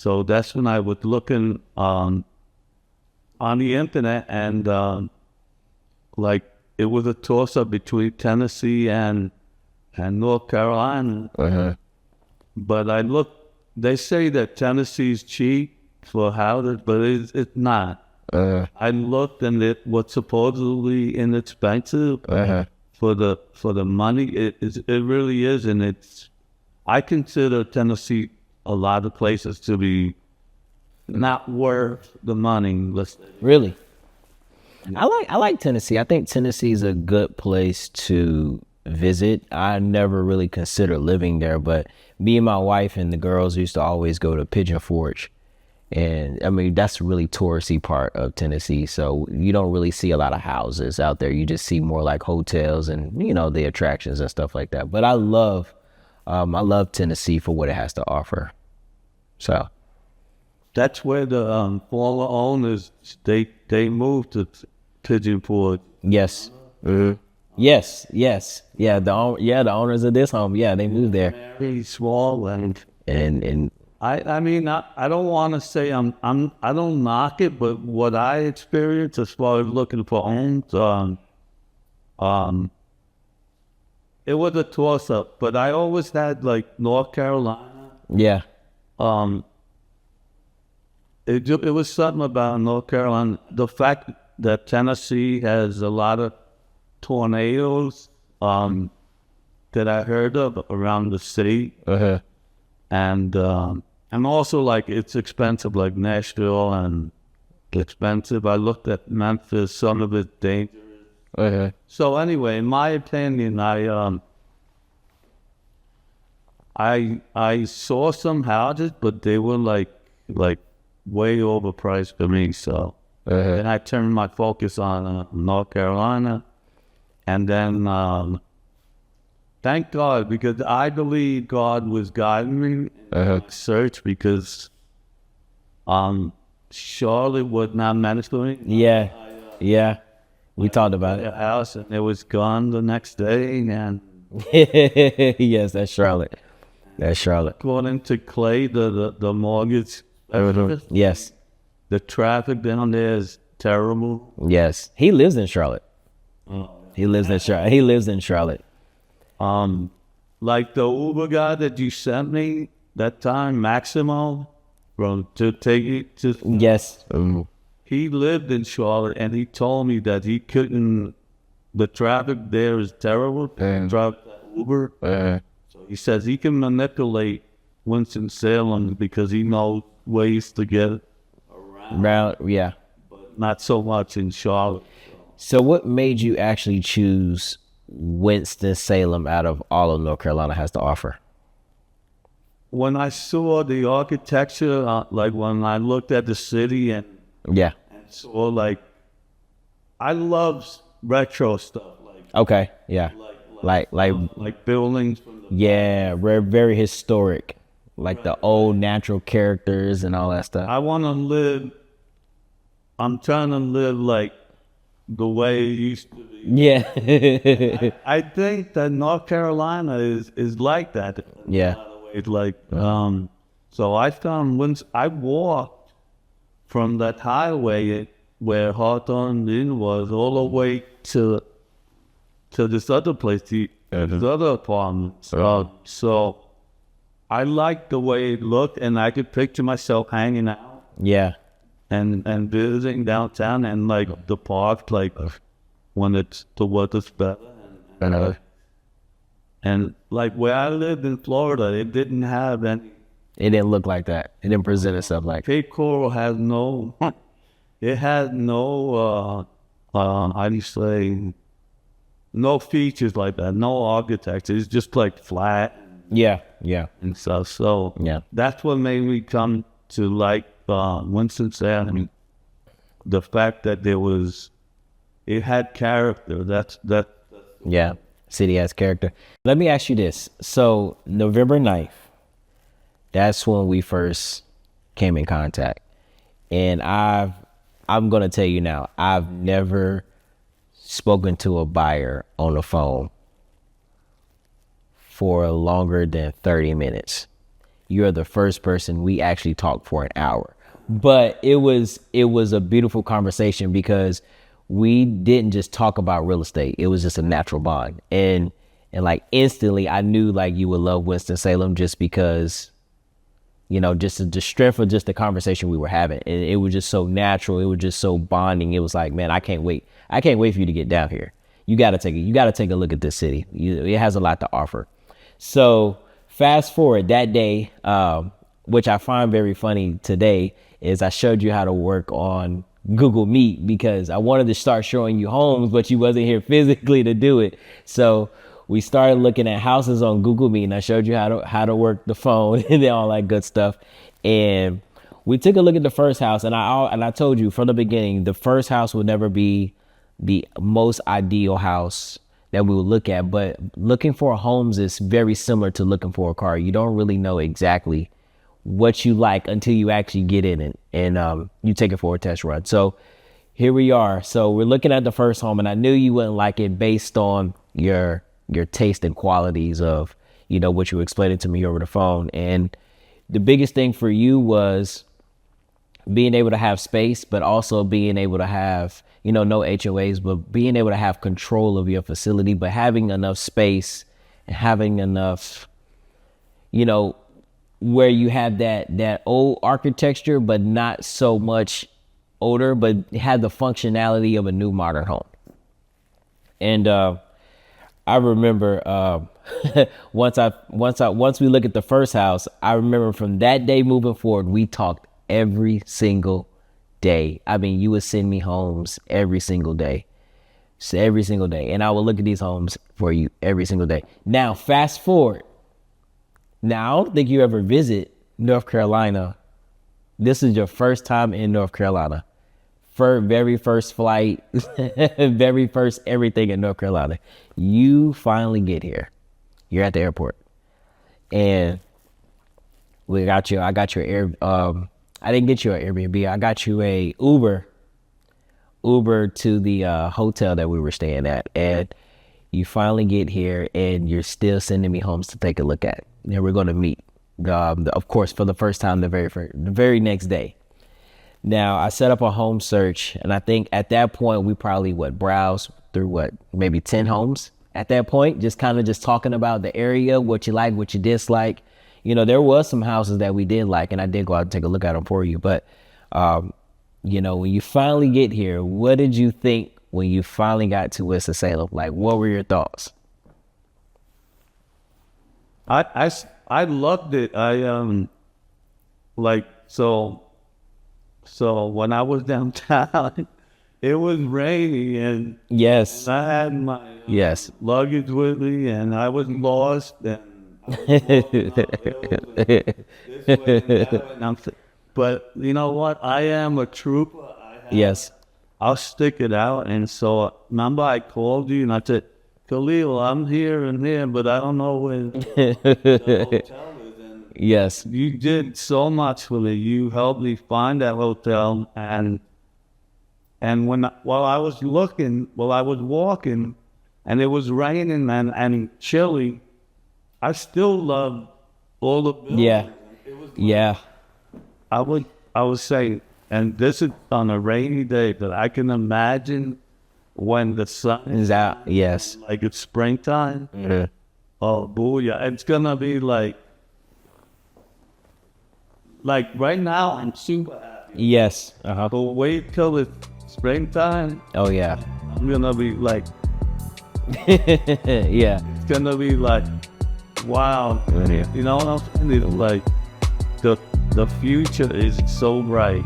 So that's when I was looking on the internet, and like it was a toss-up between Tennessee and North Carolina. Uh-huh. But I looked. They say that Tennessee's cheap for houses, but it's not. I looked, and it was supposedly inexpensive for the money. It really is, and I consider Tennessee a lot of places to be not worth the money. Really? I like Tennessee. I think Tennessee is a good place to visit. I never really considered living there, but me and my wife and the girls used to always go to Pigeon Forge. And I mean, that's a really touristy part of Tennessee. So you don't really see a lot of houses out there. You just see more like hotels and, you know, the attractions and stuff like that. But I love Tennessee for what it has to offer. So that's where the former owners, they moved to Pigeon Forge. Yes. Yes. Yeah. The owners of this home. Yeah. They moved there. Very small and I mean, I don't want to say I don't knock it, but what I experienced as far as looking for homes, it was a toss up. But I always had like North Carolina. Yeah. It was something about North Carolina. The fact that Tennessee has a lot of tornadoes, that I heard of around the city, and also like it's expensive, like Nashville and expensive. I looked at Memphis, some of it's dangerous. So anyway, in my opinion, I saw some houses, but they were like way overpriced for me. So and I turned my focus on North Carolina, and then thank God, because I believe God was guiding me in the search, because Charlotte was not meant for me. Yeah. We talked about a house, and it was gone the next day, and yes, that's Charlotte. According to Clay, the mortgage, yes, the traffic down there is terrible. Yes, he lives in Charlotte. He lives in Charlotte. Like the Uber guy that you sent me that time, Maximo, to take it to. Yes. He lived in Charlotte, and he told me that he couldn't. The traffic there is terrible. Drive Uber. So he says he can manipulate Winston Salem because he knows ways to get around. Yeah. But not so much in Charlotte. So what made you actually choose Winston Salem out of all of North Carolina has to offer? When I saw the architecture, like when I looked at the city and saw, like, I love retro stuff. Like buildings. From the very historic, like the old natural characters and all that stuff. I'm trying to live like the way it used to be. Yeah. I think that North Carolina is like that. Yeah. It's like, so I found I walked from that highway where Hawthorne Inn was all the way to this other place, this other apartment. So I liked the way it looked, and I could picture myself hanging out. Yeah. And visiting downtown, and like the park, like when the weather's better, and like where I lived in Florida, it didn't have any. It didn't look like that. It didn't present itself like. Cape Coral has no. It had no. How do you say? No features like that. No architecture. It's just like flat. Yeah. And stuff. So that's what made me come to like Winston Salem. The fact that it had character. That's city has character. Let me ask you this. So November 9th, that's when we first came in contact. And I'm going to tell you now, I've never spoken to a buyer on the phone for longer than 30 minutes. you're the first person we actually talked for an hour. But it was a beautiful conversation because we didn't just talk about real estate. It was just a natural bond. And like instantly I knew like you would love Winston Salem just because, you know, just the strength of just the conversation we were having. And it was just so natural. It was just so bonding. It was like, man, I can't wait. I can't wait for you to get down here. You got to take a look at this city. It has a lot to offer. So fast forward that day, which I find very funny today, is I showed you how to work on Google Meet because I wanted to start showing you homes, but you wasn't here physically to do it. So we started looking at houses on Google Meet, and I showed you how to work the phone and all that good stuff. And we took a look at the first house, and I told you from the beginning, the first house would never be the most ideal house that we would look at, but looking for homes is very similar to looking for a car. You don't really know exactly what you like until you actually get in it and you take it for a test run. So here we are. So we're looking at the first home, and I knew you wouldn't like it based on your taste and qualities of, you know, what you were explaining to me over the phone. And the biggest thing for you was being able to have space, but also being able to have, you know, no HOAs, but being able to have control of your facility, but having enough space and having enough, you know, where you have that old architecture, but not so much older, but had the functionality of a new modern home. And I remember once we look at the first house, I remember from that day moving forward, we talked every single day. I mean, you would send me homes every single day. So every single day. And I will look at these homes for you every single day. Now, fast forward. Now, I don't think you ever visit North Carolina. This is your first time in North Carolina. Very first flight, very first everything in North Carolina. You finally get here. You're at the airport. And I got your I didn't get you an Airbnb. I got you a Uber to the hotel that we were staying at. And you finally get here and you're still sending me homes to take a look at. And we're going to meet, of course, for the first time the very next day. Now, I set up a home search, and I think at that point we probably browsed through maybe 10 homes at that point, just talking about the area, what you like, what you dislike. You know, there was some houses that we did like, and I did go out and take a look at them for you. But, you know, when you finally get here, what did you think when you finally got to Winston-Salem? Like, what were your thoughts? I loved it. So when I was downtown, it was rainy, and yes, I had my luggage with me, and I was lost. And but you know what? I am a trooper. Yes, I'll stick it out. And so remember, I called you and I said, Khalil, I'm here and there, but I don't know where the hotel is. And yes, you did so much for me. You helped me find that hotel, and while I was walking, and it was raining and chilly, I still loved all the buildings. Yeah, it was I would say, and this is on a rainy day, that I can imagine when the sun is out. Yes, like it's springtime. Mm-hmm. Oh, booyah! It's gonna be like right now. I'm super happy. Yes. But wait till it's springtime. Oh yeah. I'm gonna be like, yeah. It's gonna be like, wow. Yeah. You know what I'm saying? Like the future is so bright.